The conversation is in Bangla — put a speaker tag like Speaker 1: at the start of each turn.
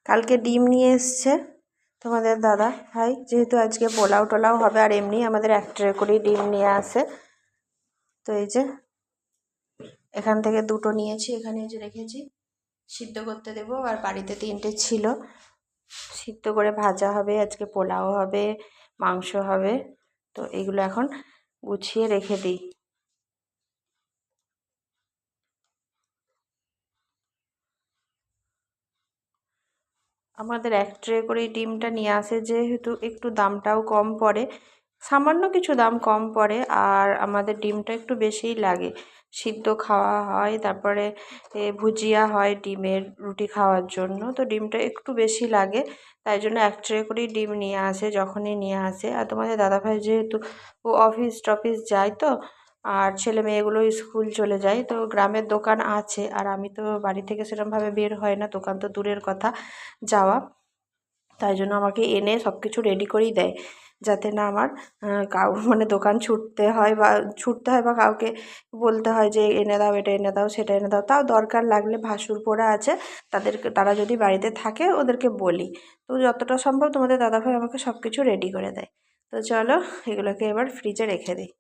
Speaker 1: কালকে ডিম নিয়ে এসছে তোমাদের দাদা ভাই, যেহেতু আজকে পোলাও টোলাও হবে, আর এমনি আমাদের এক ট্রে করেই ডিম নিয়ে আসে। তো এই যে এখান থেকে দুটো নিয়েছি, এখানে যে রেখেছি সিদ্ধ করতে দেবো। আর বাড়িতে 3টে ছিল, সিদ্ধ করে ভাজা হবে। আজকে পোলাও হবে, মাংস হবে। তো এগুলো এখন গুছিয়ে রেখে দিই। আমাদের এক ট্রে করেই ডিমটা নিয়ে আসে, যেহেতু একটু দামটাও কম পড়ে, সামান্য কিছু দাম কম পড়ে। আর আমাদের ডিমটা একটু বেশিই লাগে, সিদ্ধ খাওয়া হয়, তারপরে ভুজিয়া হয় ডিমের, রুটি খাওয়ার জন্য। তো ডিমটা একটু বেশি লাগে, তাই জন্য এক ট্রে করেই ডিম নিয়ে আসে যখনই নিয়ে আসে। আর তোমাদের দাদাভাই যেহেতু ও অফিস টফিস যায়, তো আর ছেলে মেয়েগুলো স্কুল চলে যায়, তো গ্রামের দোকান আছে। আর আমি তো বাড়ি থেকে সেরকমভাবে বের হয় না, দোকান তো দূরের কথা যাওয়া। তাই জন্য আমাকে এনে সব কিছু রেডি করেই দেয়, যাতে না আমার মানে দোকান ছুটতে হয় বা কাউকে বলতে হয় যে এনে দাও, এটা এনে দাও, সেটা এনে দাও। তাও দরকার লাগলে ভাসুরপোড়া আছে, তারা যদি বাড়িতে থাকে ওদেরকে বলি। তো যতটা সম্ভব তোমাদের দাদাভাই আমাকে সব কিছু রেডি করে দেয়। তো চলো এগুলোকে এবার ফ্রিজে রেখে দিই।